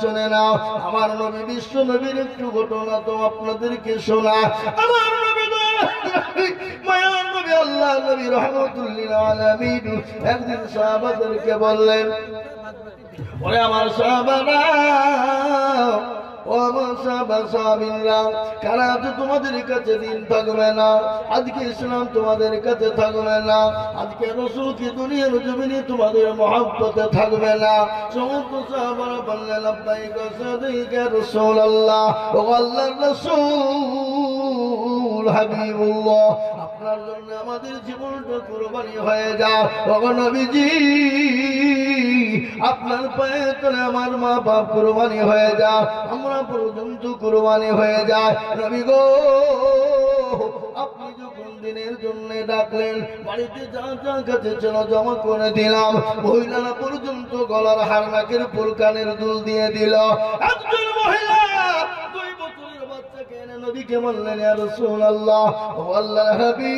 শুনে নাও, আমার নবী বিশ্ব নবীর একটু ঘটনা তো আপনাদেরকে শোনা। আমার নবী মায়ার নবী আল্লাহ নবী রাহমাতুল্লিল আলামিন একদিন সাহাবাদেরকে বললেন, ওরে আমার সাহাবারা, ও আমার সাহাবা-সাহাবীরা, কারা তো তোমাদের কাছে দিন থাকবে না, আজকে ইসলাম তোমাদের কাছে থাকবে না, আজকে রাসূল কি দুনিয়ার জমিনে তোমাদের মহব্বতে থাকবে না। সমস্ত সাহাবারা বললেন, লাব্বাইকা সাদাইকা রাসূলুল্লাহ, ও আল্লাহর রাসূল হাবিবুল্লাহ, আপনার জন্য আমাদের জীবনটা কুরবানি হয়ে যায়। ও নবীজি, আপনার পায়ে তলে আমার মা বাপ কুরবানি হয়ে যায়, আমরা পর্যন্ত কুরবানি হয়ে যায়। নবী গো, আপনি যখন দিনের জন্য ডাকলেন, বাড়িতে যা যা কাছে ছিল জমা করে দিলাম। মহিলারা পর্যন্ত গলার হার, নাকের ফুল, কানের দুল দিয়ে দিল। একজন মহিলা 2 বছরের বাচ্চাকে এনে নবীকে বললেন, ইয়া রাসূলুল্লাহ, ও আল্লাহর হাবিব,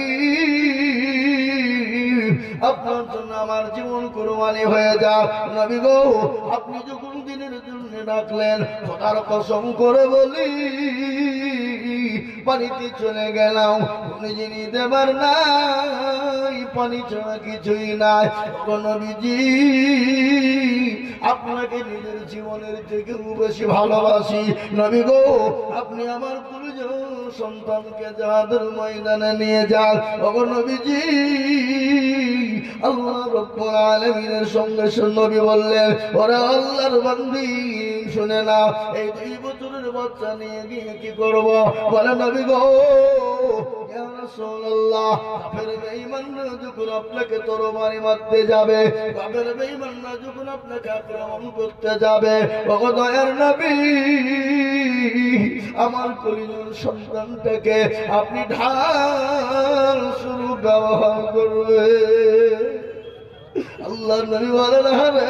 আপনার জন্য আমার জীবন কুরবানি হয়ে যাক। নবী গো, আপনি যখন দিনের জন্য ডাকলেন, খোদার কসম করে বলি, পানিতে চলে গেলাম, কোনো জিনিস দেবার নাই, পানি ছাড়া কিছুই নাই। ও নবীজি, আপনাকে নিজের জীবনের থেকেও বেশি ভালোবাসি। নবী গো, আপনি আমার প্রিয় সন্তানকে জিহাদের ময়দানে নিয়ে যান। ও নবীজি, আল্লাহ রাব্বুল আলামিনের সঙ্গে নবী বললেন, ওরে আল্লাহর বান্দি, শুনে না, এই 2 বছরের বাচ্চা নিয়ে গিয়ে কি করব? বলে, নবী গো, ইয়া রাসূলুল্লাহ, কাফের বেঈমানরা যখন আপনাকে তরবারি মারতে যাবে, কাফের বেঈমানরা যখন আপনাকে আক্রমণ করতে যাবে, ও দয়ার নবী, আমার কলিজার সন্তানটাকে আপনি ঢাল স্বরূপ ব্যবহার করবে। আল্লাহ নবী বলেন, আরে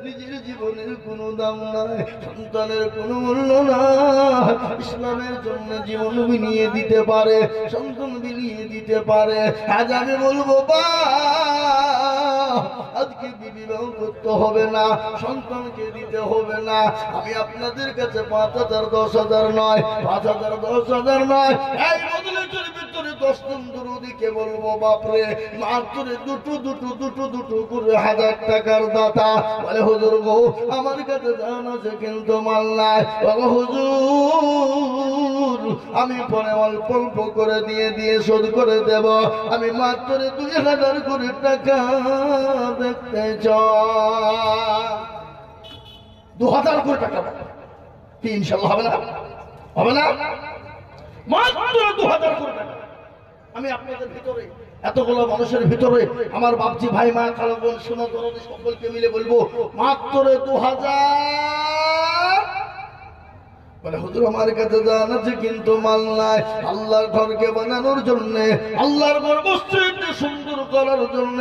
নিজের জীবনের কোনো দাম নাই, সন্তানের কোনো মূল্য নাই, ইসলামের জন্য জীবন বিলিয়ে দিতে পারে, সন্তান বিলিয়ে দিতে পারে। আজ আমি বলবো, বা আজকে বিবাহ করতে হবে না, সন্তানকে দিতে হবে না। আমি আপনাদের কাছে 5,000 10,000 নয়, 5,000 10,000 নয়, এই মজলিসের ভিতরে 10 জন দরুদীকে বলবো, বাপরে, মাত্র দুটো করে 1000 টাকার দাতা। বলে, হুজুর গো, আমার কাছে জান আছে কিন্তু মাল নাই। বাবা হুজুর, আমি পরে অল্প অল্প করে দিয়ে শোধ করে দেব। আমি মাত্র 2000 করে টাকা দেখতে চাই। 2000 করে টাকা কি ইনশাআল্লাহ হবে না? হবে না? মাত্র 2000 করে টাকা। আমি আপনাদের ভিতরে, এতগুলো মানুষের ভিতরে, আমার বাপজি, ভাই, মা, খালা, বোন, সোনা, দরদি সকলকে মিলে বলবো, মাত্র 2000। বলে, হুজুর আমার কাছে জান আছে কিন্তু মাল নাই। আল্লাহর ঘরকে বানানোর জন্য, আল্লাহর ঘর মসজিদকে সুন্দর করার জন্য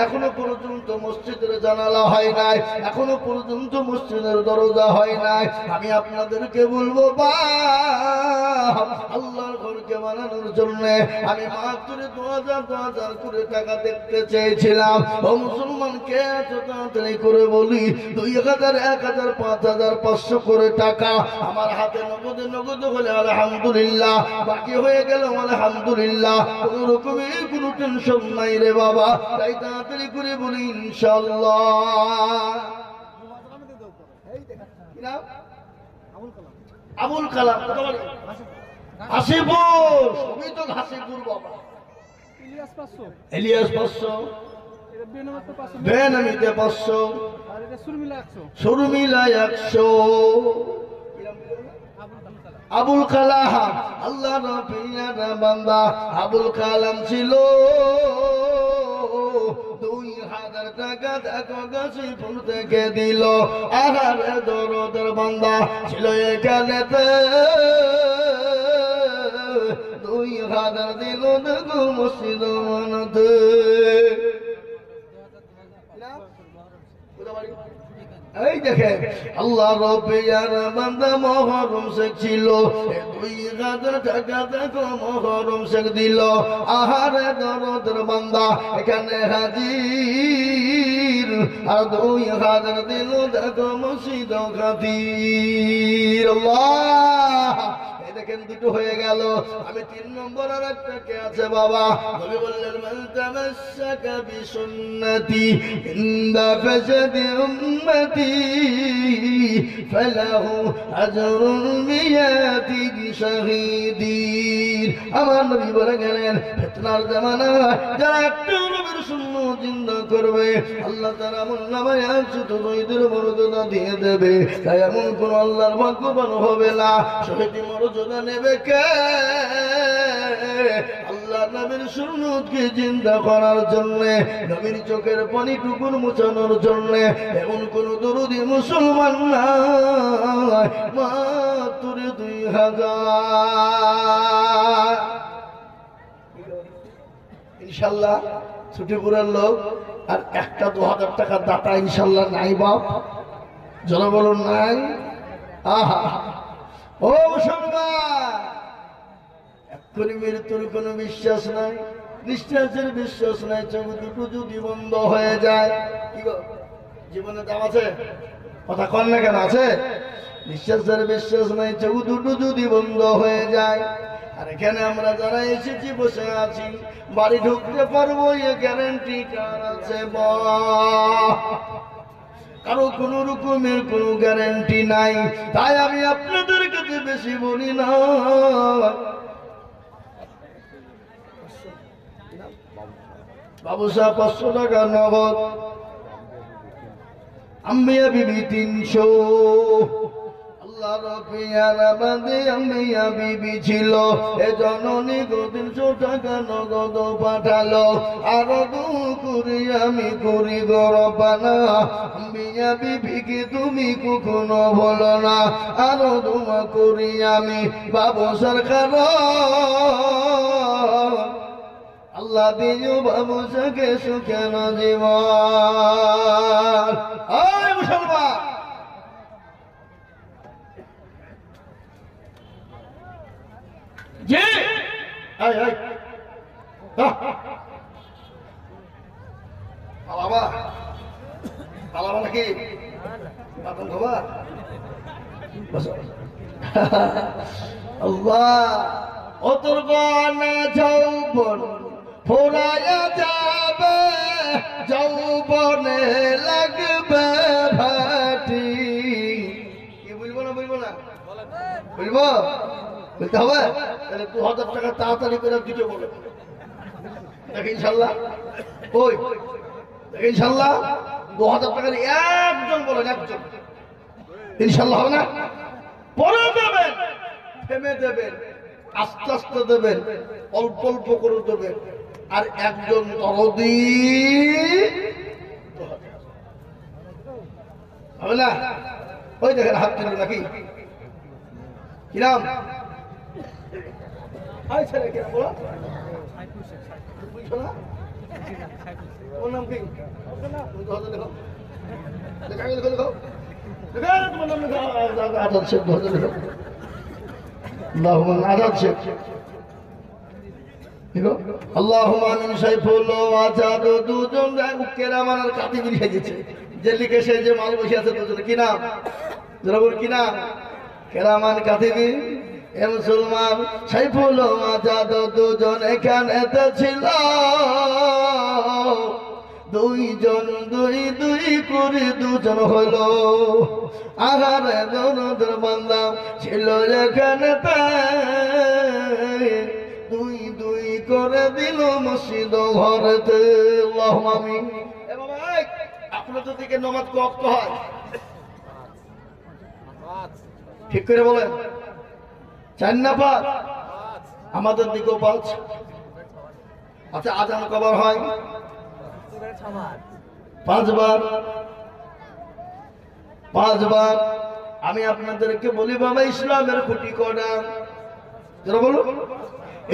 এখনো পর্যন্ত মসজিদের জানালা হয় নাই, এখনো পর্যন্ত মসজিদের দরজা হয় নাই। আমি আপনাদেরকে বলবো, বা আল্লাহর ঘরকে বানানোর জন্য আমি মাত্র 2000 করে টাকা দেখতে চেয়েছিলাম। ও মুসলমান, কে এত তাড়াতাড়ি করে বলি 2000, 1000, 5000, 500 করে টাকা আমার হাতে নগদ হলে আলহামদুলিল্লাহ, বাকি হয়ে গেল আলহামদুলিল্লাহ, কোন রকমের কোনো টেনশন নাই রে বাবা। তাই তাড়াতাড়ি করে বলি ইনশাআল্লাহ। আবুল কালাম হাসিপুর, সবই তো হাসিপুর বাবা। ইলিয়াস 500, বেনামিতে 500, শর্মিলা 100। আবুল কালাম, আল্লাহ নবীর বান্দা আবুল কালাম ছিল। 2000 টাকা দেখো গাছিপুর থেকে দিল। আহারে দরদের বান্দা ছিল এখানেতে, 2000 দিল দেখো মসজিদ মানতে। এই দেখেন, আল্লাহ রব্বিয়ার বান্দা মহরম শেখ ছিল, 2000 টাকা দেখো মহরম শেখ দিল। আহারে দরদের বান্দা এখানে হাজির, আর 2000 দিল দেখো মসজিদ খাতির। আল্লাহ, দেখেন দুটো হয়ে গেল। আমি 3 নম্বর আর একটা কে আছে বাবা? নবী বললেন মান তামাসসাকা বিসুন্নতি ইনদা ফাসাদি উম্মতি ফালাহু আজরুন বিয়াতি শাহীদিন। আমার নবী বলে গেলেন ফিতনার জামানা যারা একটু নবীর সুন্নাত জিন্দা করবে আল্লাহ তাআলা আমলনামায় 100 শহীদের মর্যাদা দিয়ে দেবে। তাই এমন কোন আল্লাহর ভাগ্যবান হবে না শহীদ মর্যাদা নেবে কে? আল্লাহ নবীর সুন্নতকে জিন্দা করার জন্য, নবীর চোখের পানি টুকুর মুছানোর জন্য এমন কোন দরুদি মুসলমান নাই মাত্র 2000। ইনশাল্লাহ ছুটিপুরের লোক আর একটা 2000 টাকার দাতা ইনশাল্লাহ নাই বাপ, জন বলুন নাই। আহা ও মুসলমান, এক্ষুনি মৃত্যুর কোনো বিশ্বাস নাই, নিঃশ্বাসের বিশ্বাস নাই। চোখ দুটো যদি বন্ধ হয়ে যায় কি গো, জীবনে দাম আছে? কথা কন না কেন? আছে। নিঃশ্বাসের বিশ্বাস নাই, চোখ দুটো যদি বন্ধ হয়ে যায়। আর এখানে আমরা যারা এসেছি বসে আছি, বাড়ি ঢুকতে পারবো এ গ্যারান্টি কার আছে? কারো কোন রকমের কোনো গ্যারান্টি নাই। তাই আমি আপনাদের কাছে বেশি বলি না, বাবু সাহেব 500 টাকা নগদ, আম্বিয়া বিবি 300। আল্লাহ রফিয়ার আমাদে আম্বিয়া বিবি ছিল, এ জননী গো 300 টাকা নগদ পাঠালো। আরো দুকুরি আমি করি গো রব্বানা, আম্বিয়া বিবিকে তুমি কখনো বলো না। আরো দোয়া করি আমি বাবু সরকার, আল্লাহ দিও বাবু সকে সুখের জীবন। ওই মুসলমান, জি আয় আয় বাবা বাবা নাকি বাতন খবর আল্লাহ ও তোর গানে যৌবন ফুরায়া যাবে, যৌবনে লাগবে ভাটি। কি বলবো না বলবো না বলবো, বলতে হবে? তাহলে 2000 টাকা তাড়াতাড়ি করে দিতে বলে দেখ ইনশাল্লাহ। ওই দেখ ইনশাল্লাহ 2000 টাকার একজন বলেন, একজন ইনশাল্লাহ হবে না? পরে দেবেন, থেমে দেবেন, আস্তে আস্তে দেবেন, অল্প অল্প করে দেবেন। আর একজন দরদি হবে না? ওই দেখেন হাত তুলে নাকি কি নাম? ছেলে কিনা বলো, বুঝছো না? ওর নাম কি? দেখো দেখো দেখো তোমার নাম লেখো, আজাদ শেখ। লেখো আজাদ শেখ। আল্লাহুম্মা আমিন। সাইফুল আজাদ দুজন কেরামান আর কাতিবিন হয়েছে, যে লিখে সে যে মাল বসে আছে দুজনে কি নাম? যারা বল কি নাম? কেরামান কাতিবিন। এ মুসলমান, সাইফুল আজাদ দুজন এখানেতে ছিল, দুইজন দুই দুই করে দুজন হলো। আহারে জনদের বান্দা ছিল এখানেতে, দুই দুই করে দিল মসজিদ ঘরেতে। আল্লাহুম্মা আমিন। এ বাবা, আপনাদের দিকে নামাজ কত হয় ঠিক করে বলেন? 4 না 5? আমাদের দিকেও 5। আচ্ছা, আজান কবার হয়? 5 বার। 5 বার। আমি আপনাদেরকে বলি বাবা, ইসলামের খুঁটি কটা? যারা বলো,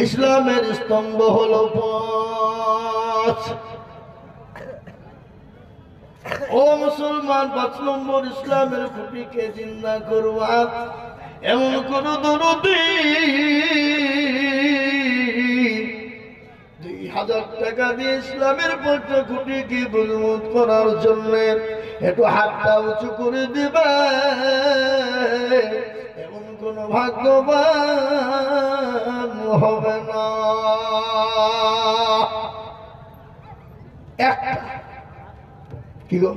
ইসলামের স্তম্ভ হলো 5। ও মুসলমান, 5 নম্বর ইসলামের খুঁটিকে জিন্দা করবা এমন কোন দরদি 2000 টাকা দিয়ে ইসলামের পথে খুঁটিকে মজবুত করার জন্য একটু হাতটা উঁচু করে দিবে, এমন কোন ভাগ্যবান হবে না। একটা কি গো,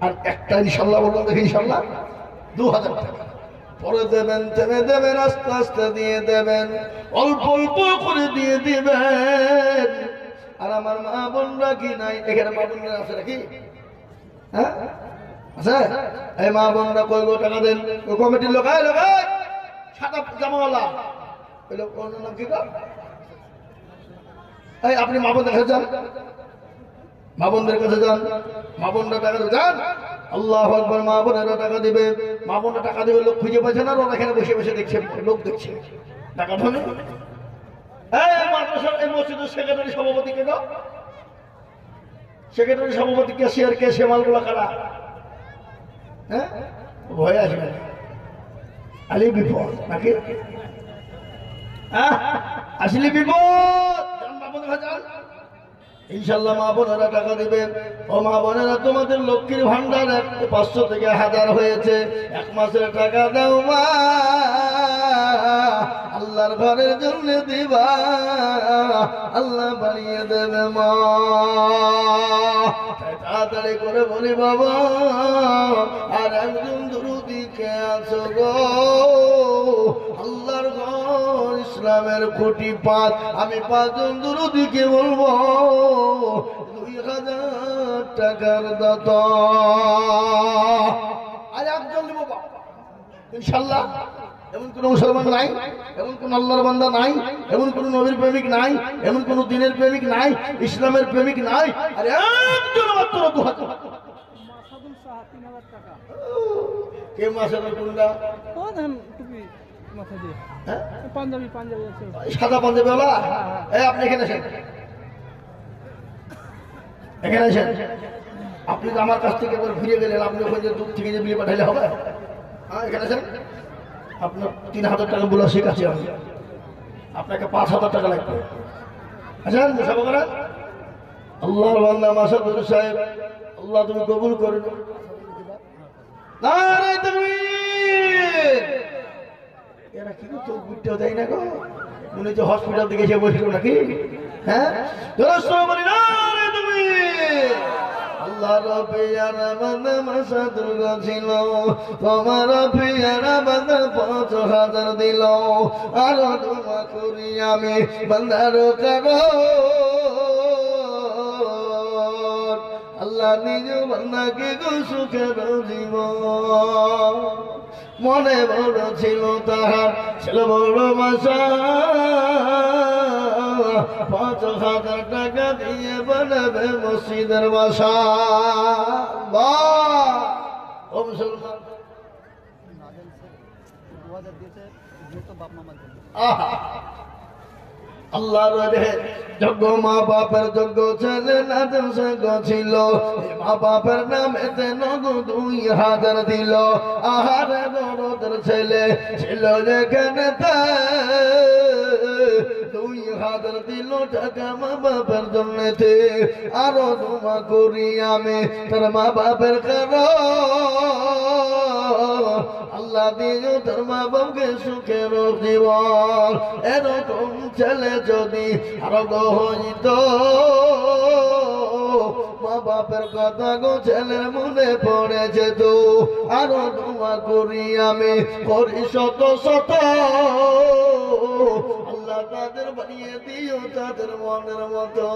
আর একটা ইনশাল্লাহ বলুন দেখি, ইনশাল্লাহ 2000 টাকা পরে দেবেন, থেমে দেবেন, আস্তে আস্তে দিয়ে দেবেন, অল্প অল্প করে দিয়ে দিবেন। আর আমার মা বোনরা কি নাই, এখানে মা বোনরা আছে নাকি? হ্যাঁ আছে? এই মা বোনরা কই গো টাকা দেন, ওই কমিটির লোক, এই লোক, সাদা জামাওয়ালা, ওই লোক ওর নাম কি গো? এই আপনি মা বোনদের কাছে যান, মা বোনদের কাছে যান, মা বোনরা টাকা দেবে, যান। আল্লাহু আকবার। মা বোনেরা টাকা দিবে, মা বোনরা টাকা দিবে, লোক খুঁজে পাচ্ছে না, ওরা এখানে বসে বসে দেখছে, লোক দেখছে টাকা ধরে। এই মাদ্রাসার এই মসজিদের সেক্রেটারি সভাপতি কে গো? সেক্রেটারি সভাপতি ক্যাশিয়ার কে? সে মালগুলা কারা? হ্যাঁ ভয় আসবে আলি বিপদ নাকি? আসলে বিপদ। ইনশাল্লাহ মা বোনেরা টাকা দিবেন। ও মা বোনেরা, তোমাদের লক্ষ্মীর ভান্ডার 500 থেকে 1000 হয়েছে, 1 মাসের টাকা দাও মা, আল্লাহর ঘরের জন্য দিবা, আল্লাহ বাড়িয়ে দেবে মা। তাড়াতাড়ি করে বলি বাবা, আর একজন দুরুদি কে আছো গো? আল্লাহর ঘর ইসলামের খুঁটি 5, আমি 5 জন দুরুদিকে বলবো 2000 টাকার দাতা। আর একজন দেবো ইনশাল্লাহ। এমন কোন মুসলমান নাই, এমন কোন আল্লাহর বান্দা নাই, এমন কোন নবীর প্রেমিক নাই, এমন কোন দিনের প্রেমিক নাই, ইসলামের প্রেমিক নাই। আর একজন মাত্র 2000 টাকা। কে মাসাদুল কোনটা? পাঞ্জাবি আছে, সাদা পাঞ্জাবি ওলা। এই আপনি এখানে আসেন, এখানে আসেন। আপনি তো আমার কাছ থেকে একবার ফিরে গেলেন, আপনি ওখানে দূর থেকে যে বিয়ে পাঠাইলে হবে? হ্যাঁ এখানে আসেন। আপনার 3000 টাকা বলে শিখাচ্ছি আমি, আপনাকে 5000 টাকা লাগবে। আচ্ছা সব করেন। আল্লাহর বান্দা মাসাদুল সাহেব, আল্লাহ তুমি কবুল করে। নারে তাকবীর। এরা কি তো বুঝতে দেয় না গো, মনে হচ্ছে হসপিটাল থেকে এসে বসলো নাকি? হ্যাঁ বলি নারে তাকবীর। আল্লাহ রবিয়ারা বান্দা মাসাদুল ছিল, তোমার রবিয়ারা বান্দা 5000 দিল, আর দোয়া করি আমি বান্দার কারো আল্লাহ নিজ বান্দাকে গো সুখের জীবন। মনে বড় ছিল তাহার, ছিল বড় মাসা, 5000 টাকা দিয়ে বানাবে মসজিদের বাসা। ও মুসলমান, আল্লাহর যোগ্য মা বাপের যোগ্য ছেলে নাদের সঙ্গ ছিল, মা বাপের নামেতে নগদ 2000 দিল। আহারে দরদের ছেলে ছিল যেখানে 2000 দিল টাকা মা বাপের জন্যতে। আরো দোয়া করি আমি তার মা বাপের কারো আল্লাহ দিও তার মা বাপকে সুখের জীবন। এরকম ছেলে যদি আরো হইত, মা বাপের কথা গো ছেলের মনে পড়ে যেত। আরো দোয়া করি আমি করি শত শত, আল্লাহ তাদের বানিয়ে দিও তাদের মনের মতো।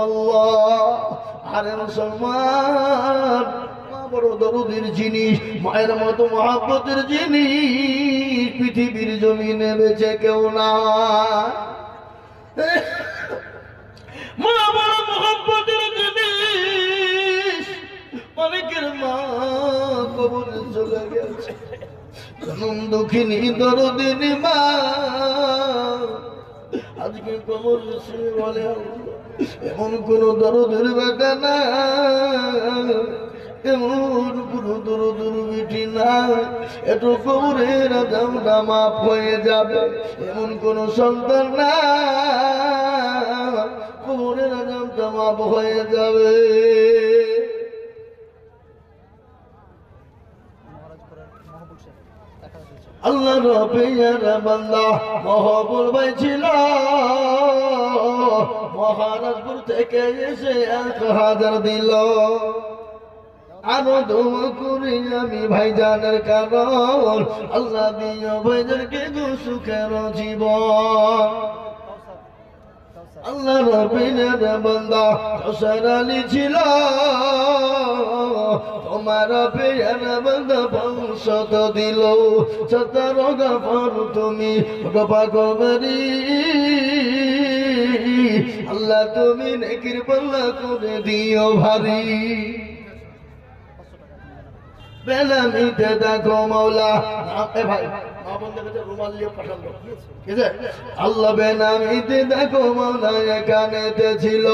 আল্লাহ আরে মুসলমান, বড় দরদের জিনিস, মায়ের মতো মহাব্বতের জিনিস পৃথিবীর জমিনে বেঁচে কেউ না। মা বড় মহাব্বতের জিনিস, অনেকের মা কবরে চলে গেছে। দুঃখিনী দরদিনী মা আজকে কবর শুয়ে বলে এমন কোন দরদের বেটা না, এমন কোন দরদের বেটি না, এত কবরের আযাবটা মাফ হয়ে যাবে এমন কোন সন্তান না, কবর মাফ হয়ে যাবে। আল্লাহ রবির বান্দা মহবুল ভাই ছিল মহারাজপুর থেকে এসে 1000 দিল। আরো দোয়া করি আমি ভাইজানের কারণ আল্লাহ দিও ভাইজানকে সুখের জীবন। আল্লাহ রবির বান্দা হোসেন আলী ছিল তোমার প্রিয়ার বান্দা 500 দিল। 17 গফর তুমি গোপাগবরি আল্লাহ তুমি নেকির পাল্লা করে দিও ভারী। বেলামিতে দেখো মৌলা ভাই আল্লাহ বেনামিতে দেখো মৌলা এখানেতে ছিল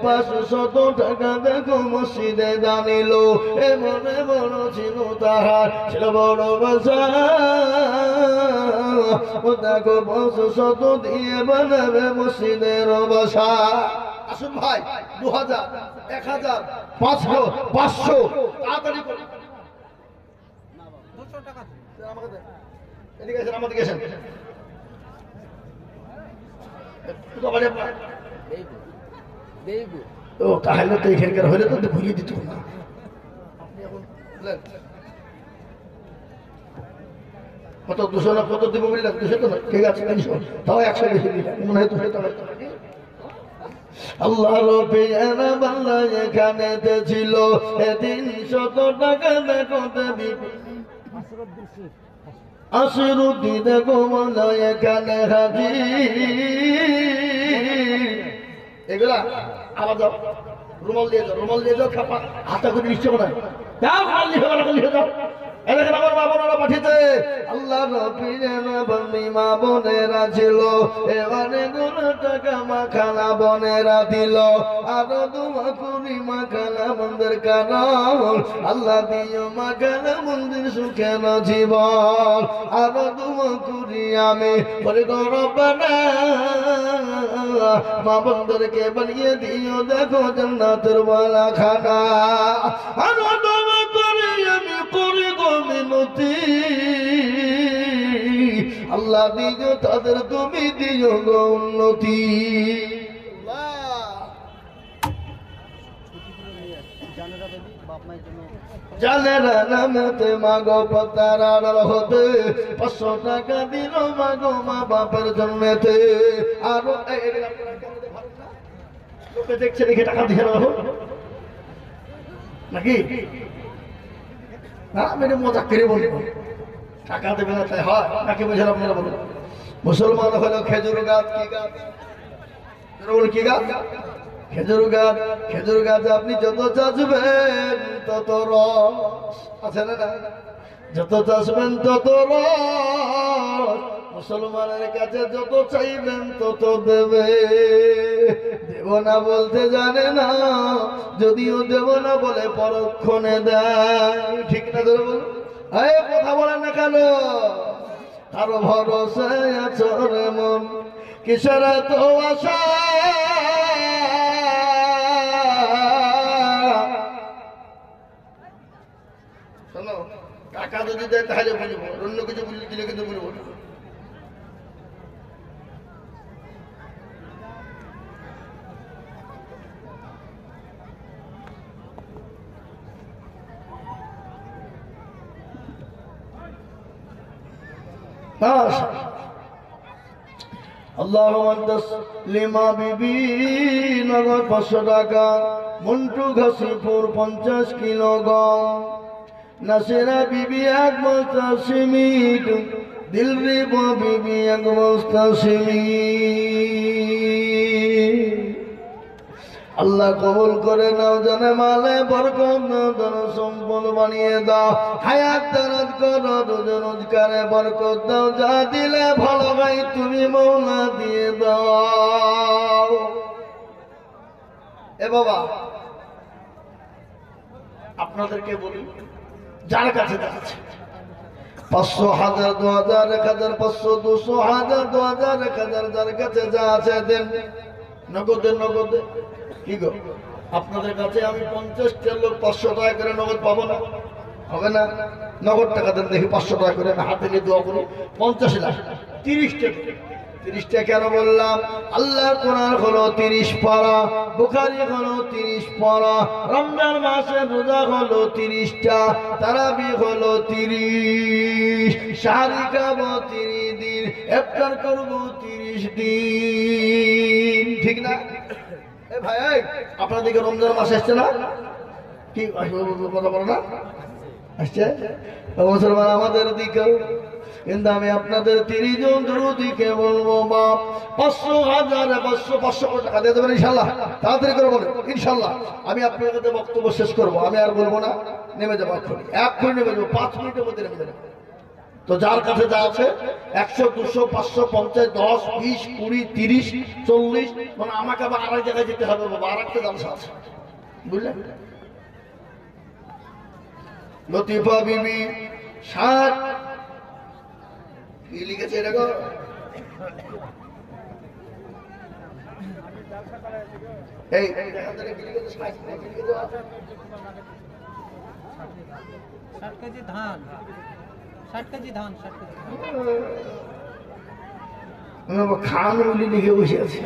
500 টাকা দেখো মসজিদে দানিল। এ মনে বড় ছিল তাহার ছিল বড় বাসা ও দেখো 500 দিয়ে বানাবে মসজিদের বাসা। আসুন ভাই 2000 1000 500 500 তাড়াতাড়ি করে তাহলে তো এখানকার হইলে তো ঘুরিয়ে দিত না। কত 200 না কত দিব বললেন? 200 তো না, ঠিক আছে 300 তাও 100 বেশি দিলেন মনে হয় 200 টাকা। আল্লাহ রবির বান্দা এখানেতে ছিল 300 টাকা দেখো দেবী আসরুদ্দি দেখো মৌলা এখানে হাজির। এগুলা আবার যাও রুমাল দিয়ে যাও, রুমাল দিয়ে যাও খাপা হাতা করে নিশ্চয় মনে হয় যাও রুমাল দিয়ে যাও। এলাকার আমার মা বোনেরা পাঠিয়েছে আল্লাহ রবির বন্দি মা বোনেরা ছিল এবারে গুলো টাকা মাখানা বোনেরা দিল। আরো দোয়া করি মাখানা বন্ধের কারণ আল্লাহ দিও মাখানা মন্দির সুখের জীবন। আরো দোয়া করি আমি রব্বানা মা বন্ধেরকে বানিয়ে দিও দেখো জান্নাতের বালা খানা। আরো দোয়া করি আমি করি মিনতি আল্লাহ দিও তাদের তুমি দিও গো উন্নতি। জানেরা নামতে মাগো পতারার হতে 500 টাকা দিল মাগো মা বাপের জন্মেতে। আরো লোকে দেখছে দেখে টাকা দিয়ে রাখো নাকি না? আমি মজা করে বলবো টাকা দেবে না তাই হয় নাকি? বুঝলেন আপনারা বলুন। মুসলমান হলো খেজুর গাছ। কি গাছ? কি গাছ? খেজুর গাছ। খেজুর গাছ আপনি যত চাষবেন তত রস আছে না? যত চাষবেন তত রস। মুসলমানের কাছে যত চাইবেন তত দেবে। দেব না বলতে জানে না, যদিও দেব না বলে পরক্ষণে দেয়। ঠিক না? ধরে বলুন কথা বলেন না কেন? আরো ভরসায় আছো রে মন কিসের তো আশা শোনো। টাকা যদি দেয় তাহলে বলবো, অন্য কিছু বললে দিলে কিন্তু বলবো না। লিমা বিবি নগদ 500 টাকা। মন্টু ঘাসিপুর 50 কিলো গম। নাসিরা বিবি 1 বস্তা সিমিট। দিলরিবা বিবি 1 বস্তা সিমিট। আল্লাহ কবুল করে নাও জানে মালে বরকত দাও, ধন সম্পদ বানিয়ে দাও, হায়াত দারাজ করো, রোজগারে বরকত দাও, যা দিলে ভালো ভাই তুমি মৌলা দিয়ে দাও। এ বাবা আপনাদেরকে বলি যার কাছে যাচ্ছে 500 1000 2000 1000 500 200 1000 2000 1000 যার কাছে যা আছে দেন নগদে নগদে। কি গো আপনাদের কাছে আমি 50টা লোক 500 টাকা করে নগদ পাবো না? হবে না? নগদ টাকা দেন দেখি 500 টাকা করে, আমি হাতে নিয়ে দোয়া করি। 50 লাখ 30টা 30টা কেন বললাম? আল্লাহর কোরআন হলো 30 পারা, বুখারী হলো 30 পারা, রমজান মাসে রোজা হলো 30টা, তারাবি হলো 30, শাহরি খাবো 30 দিন, ইফতার করবো 30 দিন, ঠিক না? এ ভাই আপনাদেরকে রমজান মাস আসছে না? কি কথা বলো না? আসছে মুসলমান আমাদের দিকেও। কিন্তু আমি আপনাদের 30 জন দুরুদিকে বলবো বাপ 500 1000 500 করে টাকা দিয়ে দেবেন ইনশাল্লাহ। তাড়াতাড়ি করে বলেন ইনশাল্লাহ। আমি আপনার কাছে বক্তব্য শেষ করবো, আমি আর বলবো না, নেমে যাবো এক্ষুনি, এক্ষুনি নেমে যাবো, 5 মিনিটের মধ্যে নেমে যাবো। তো যার কাছে যা আছে 100 200 550 10 20 20 30 40, মানে আমাকে আবার আরেক জায়গায় যেতে হবে বাবা, আর একটা জালসা আছে, বুঝলেন? লতিফা বিবি 60 কি লিখেছে এটা গো? এই কি লিখেছে? 60 কেজি ধান, 60 কেজি ধান, 60 কেজি খান বলি লিখে বসে আছে।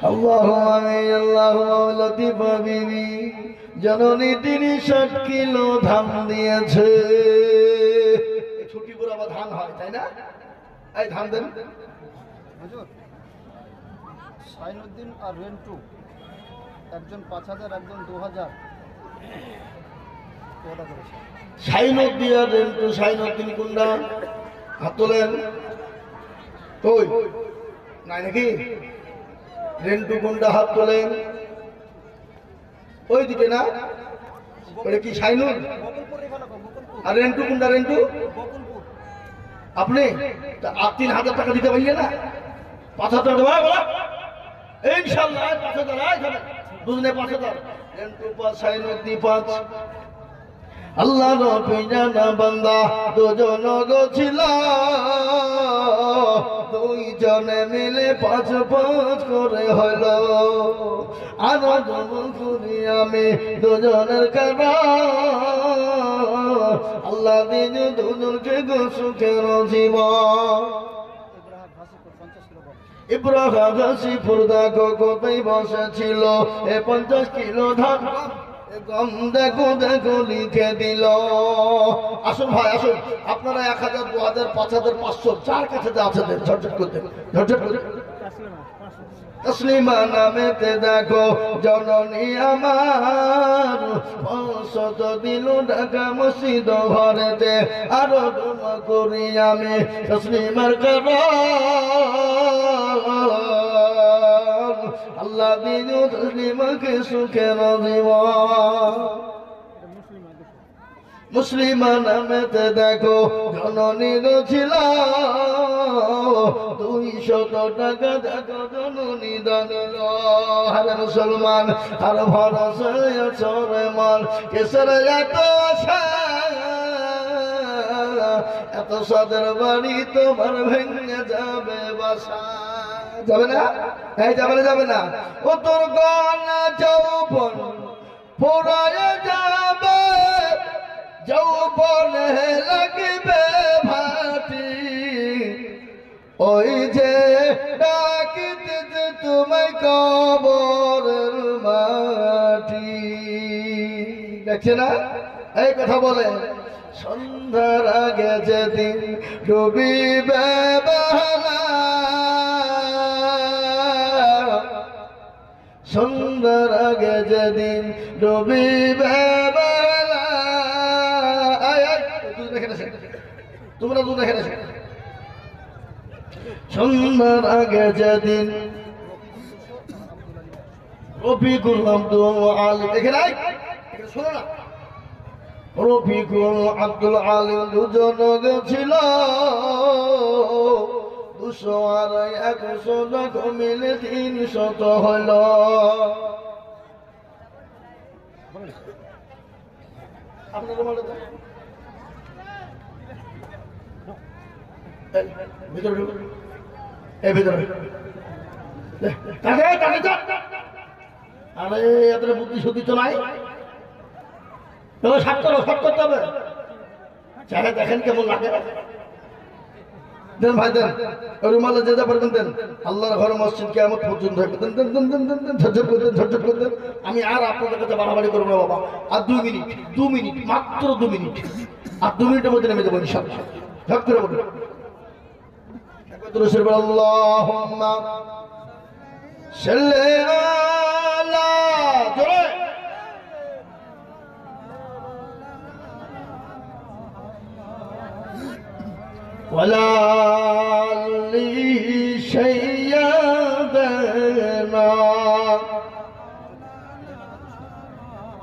আল্লাহু আমিন, আল্লাহু লতিফা বিবি জননী 60 কিলো ধান দিয়েছে। ছুটি করে আবার ধান হয়, তাই না? এই ধান দেন। হুজুর সাইনুদ্দিন আর রেন্টু, একজন 5000 একজন 2000 ওটা করেছে। সাইনুদ্দিন আর রেন্টু, সাইনুদ্দিন কুন্ডা হাত তোলেন। কই নাই নাকি? রেন্টু কুন্ডা হাত তোলেন। ওই দিকে না, ওটা কি সাইনুল? আর রেন্টু কুন্ডা? রেন্টু আপনি 3000 টাকা দিতে পারলেন না? 5000 টাকা দেওয়া বলা ইনশাল্লাহ। 5000 দুজনে 5000, রেন্টু 5 সাইনুদ্দিন 5। আল্লাহ নবী জানা বান্দা দুজন গছিল, দুইজনে মিলে 5 করে হলো। আরো জমন করি আমি দুজনের কারণ, আল্লাহ দিন দুজনকে সুখের জীবন। ইব্রাহিম ঘাসিপুর দেখো কোথায় বসেছিল, 50 কিলো ধান গম দেখো দেখো লিখে দিল। আসুন ভাই আসুন, আপনারা 1000 2000 5000 500 যার কাছে যা আছে দেন, ঝটঝট করতে ঝটঝট করতে। তসলিমা নামেতে দেখো জননী আমার 500 দিল ঢাকা মসজিদ ঘরেতে, আরো দোয়া করি আমি তসলিমার কারণ, আল্লাহ দিন তসলিমাকে সুখের জীবন। মুসলিমা নামেতে দেখো জননী ছিল 200 টাকা দেখো জননী দানিল। হারে মুসলমান আর ভরসা চরে মান কেসের এত আশা, এত সাদের বাড়ি তোমার ভেঙে যাবে বাসা। যাবে না? এই যাবে না, যাবে না। ও তোর গনা যৌবন ফুরায় যাবে, যৌবনে লাগবে ভাটি, ওই যে ডাকিতে তোমায় কবরের মাটি। দেখছে না? এই কথা বলে সন্ধ্যার আগে যেদিন ডুবিবে বেলা, সন্ধ্যার আগে যেদিন ডুবিবে বেলা, তোমরা তো দেখে নেছো। সন্ধ্যার আগে যেদিন রফিকুল আব্দুল আলিম, এখানে শোনো না, রফিকুল আব্দুল আলিম দুজন গেছিল, 200 আর 100 মিলে 300 হল। আপনাদের বলে তো ভিতরে, এই ভিতরে আরে এত বুদ্ধি শুদ্ধি তো নাই, সাত করো, সাত করতে হবে। চাহে দেখেন কেমন লাগে। দেন ভাই দেন, রুমালে যে যা পারবেন দেন। আল্লাহর ঘর মসজিদ কিয়ামত পর্যন্ত দেন দেন দেন দেন দেন দেন, ঝরঝর করে দেন, ঝরঝর করে দেন। আমি আর আপনাদের কাছে বাড়াবাড়ি করবো না বাবা। আর 2 মিনিট, 2 মিনিট, মাত্র 2 মিনিট। আর 2 মিনিটের মধ্যে নেমে যাবো ইনশাআল্লাহ। ঝট করে বলুন আল্লাহুম্মা সাল্লি আলা জোরে ওয়ালা আলি সাইয়্যিদানা।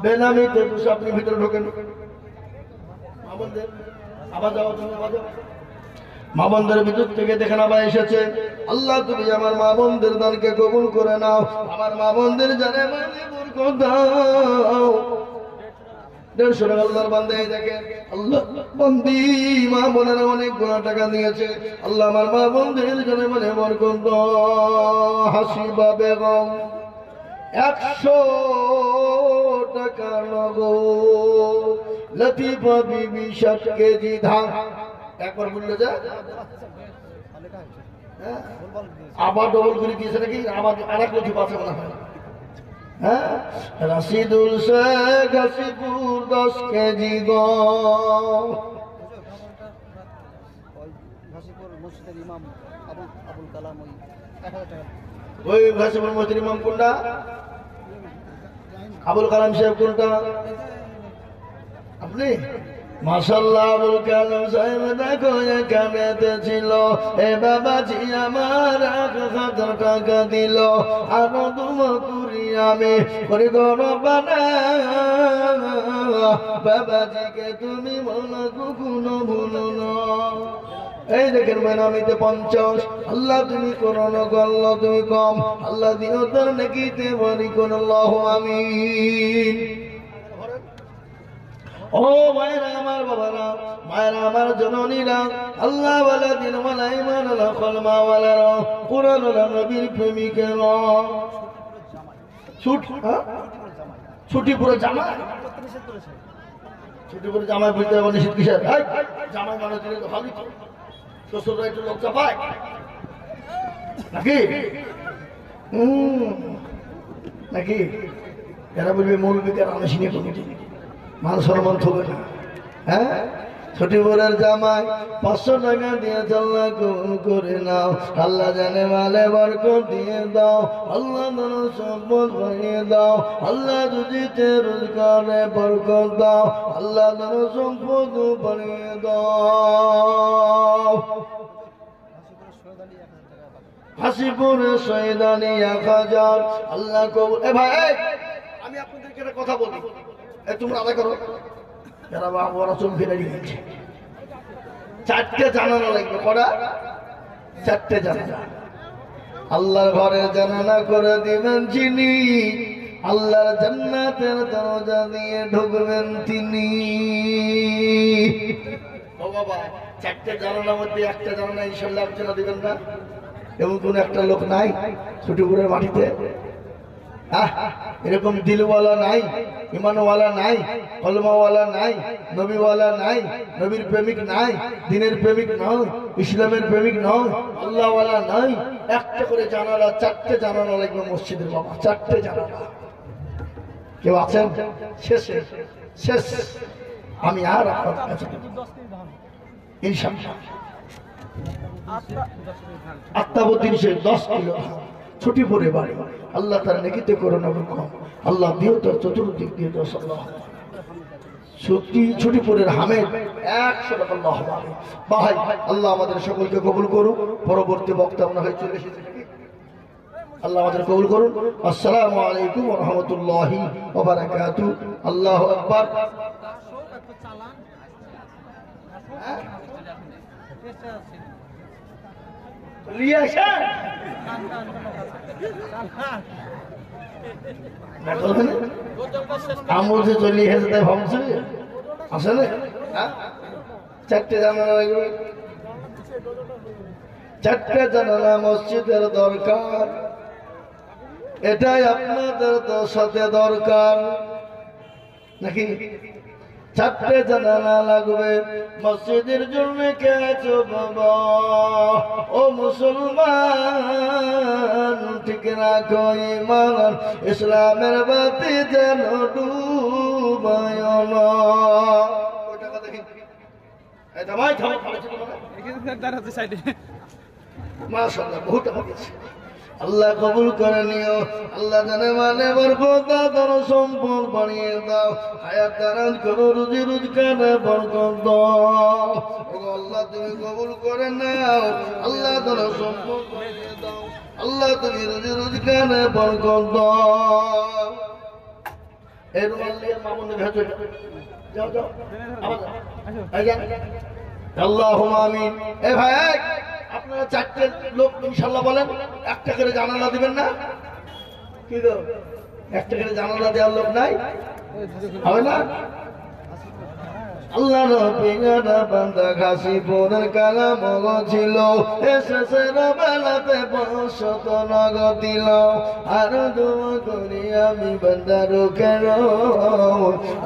বেনামিতে বসে আপনি ভিতরে ঢোকেন। আবার যাও, তুমি আবার যাও। মা বোনদের ভিতর থেকে দেখেন আবার এসেছে। আল্লাহ তুমি আমার মা বোনদের দানকে কবুল করে নাও। আমার মা বোনদের জানে বরকত দাও। 150 টাকা আল্লাহর বান্দা দেখেন। আল্লাহ বান্দি মা বোনেরা অনেক গুণা টাকা দিয়েছে। আল্লাহ আমার মা বোনদের জানে বরকত দাও। হাসিবা বেগম 100 টাকা নগদ। লতিফা বিবি 7 কেজি ধান। একবার বললে যা আবার ডবল করে দিয়েছে নাকি? আবার আর এক লতিফা আছে মনে হয়। হ্যাঁ, রাশিদুল শেখ গাছিপুর 10 কেজি গম। মসজিদের ইমাম আবুল কালাম ওই 1000 টাকা। ওই গাছিপুর মসজিদের ইমাম কোনটা? আবুল কালাম সাহেব কোনটা? আপনি? মাশাআল্লাহ আবুল কালাম সাহেব দেখো এখানেতে ছিল। এ বাবাজি আমার 1000 টাকা দিল। আরো দুমা করি আমি করি গরবানা। বাবাজিকে তুমি মনে কখনো ভুলো না। এই দেখেন বেনামিতে 50। আল্লাহ তুমি করো না, আল্লাহ তুমি কম। আল্লাহ দিও তার নেকিতে বাড়ি কোন, আল্লাহু আমিন। ও মায়েরা আমার, বাবারা মায়েরা আমার, জননীরা, আল্লাহ ওয়ালা দিন ওয়ালা ঈমান ওয়ালা কলমা ওয়ালা কুরআন ওয়ালা নবীর প্রেমিকেরা। ছুটি পুরো জামাই, ছুটি পুরো জামাই বুঝতে হবে নিষেধ কিসের? জামাই মানে দিলে তো ভালোই তো, শ্বশুররা একটু লজ্জা পায় নাকি? নাকি এরা বলবে মৌলবীকে রামেশিনী কমিটি মান সম্মান থবে না। হ্যাঁ, ছুটি পরের জামাই 500 টাকা দিয়ে আল্লাহ কবুল করে নাও। আল্লাহ জানে মালে বরকত দিয়ে দাও। আল্লাহ ধন সম্পদ বাড়িয়ে দাও। আল্লাহ রুজিতে রোজগারে বরকত দাও। আল্লাহ ধন সম্পদ বাড়িয়ে দাও। হাসিপুরে শহীদানি 1000। আল্লাহ কবুল। এ ভাই আমি আপনাদেরকে একটা কথা বলি, তোমরা আদায় করো। যারা বাবা চোখ ফিরে নিয়েছে 4টে জানালা লাগবে। করা 4টে জানালা। আল্লাহর ঘরের জানালা করে দিবেন যিনি, আল্লাহর জান্নাতের দরজা দিয়ে ঢুকবেন তিনি। ও বাবা, 4টে জানালার মধ্যে একটা জানালা ইনশাআল্লাহ আপনারা দিবেন না? এমন কোন একটা লোক নাই ছুটিপুরের মাটিতে? এরকম দিলওয়ালা নাই, ইমানওয়ালা নাই, কলমাওয়ালা নাই, নবীওয়ালা নাই, নবীর প্রেমিক নাই, দিনের প্রেমিক নয়, ইসলামের প্রেমিক নয়, আল্লাহওয়ালা নাই। একটা করে জানালা, 4টে জানালা লাগবে মসজিদের বাবা। 4টে জানালা। কেউ আছেন? শেষে শেষ আমি আর আপনার কাছে ইনশাআল্লাহ আত্মাবুদ্দিন সে 10 কিলো ছুটি পরে বাড়ি। আল্লাহ তার নেকিতে করোনা কম। আল্লাহ দিও তার চতুর্দিক দিয়ে 10 আল্লাহ ছুটি পরের হামেদ 100 টাকা আল্লাহ ভাই। আল্লাহ আমাদের সকলকে কবুল করুন। পরবর্তী বক্তা মনে হয় চলে এসেছে। আল্লাহ আমাদের কবুল করুন। আসসালামু আলাইকুম ওয়া রাহমাতুল্লাহি ওয়া বারাকাতুহু। আল্লাহু আকবার। আমল চলি এসেছে তাই ভাবছে আসলে 4টে জানালা লাগবে। 4টে জানালা মসজিদের দরকার। এটাই আপনাদের তো সাথে দরকার নাকি? 4টে জানালা লাগবে মসজিদের জন্য। কে আছো বাবা? ও মুসলমান, ঠিক রাখো ঈমান, ইসলামের বাতি যেন ডুবায় না। ওই টাকা দেখি এই জামাই থামো, মাশাআল্লাহ বহুত টাকা দিয়েছে। আল্লাহ কবুল করে নিও। আল্লাহ জানে মানে বরকত দাও, ধন সম্পদ বাড়িয়ে দাও, হায়াত দারাজ করো, রুজি রোজগারে বরকত দাও। ওগো আল্লাহ তুমি কবুল করে নাও। আল্লাহ ধন সম্পদ বাড়িয়ে দাও, আল্লাহ তুমি রুজি রোজগারে বরকত দাও। এর মালিক মামুনের ভেতর যাও যাও আল্লাহুম্মা আমিন। এ ভাই আপনারা 4টে লোক ইনশাআল্লাহ বলেন, একটা করে জানালা দিবেন না? কি গো, একটা করে জানালা দেওয়ার লোক নাই? হবে না? আল্লাহ নবীরা বান্দা গাজীপুরের কালাম ছিল, এসেছেন বেলাতে 500 নগদ দিল। আর দোয়া করি আমি বান্দার কেন,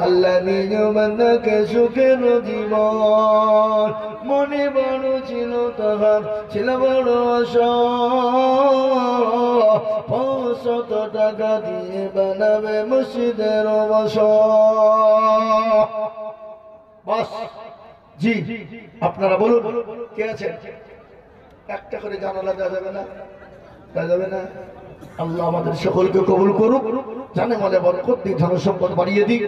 আল্লাহ নিজ বান্দাকে সুখের জীবন। মনে বড় ছিল তখন, ছিল বড় আশা, 500 টাকা দিয়ে বানাবে মসজিদের বাসা। বাস জি, আপনারা বলুন কে আছেন? একটা করে জানালা দেওয়া যাবে না? দেওয়া যাবে না? আল্লাহ আমাদের সকলকে কবুল করুক, জানে মালে বরকত দিক, ধন সম্পদ বাড়িয়ে দিক।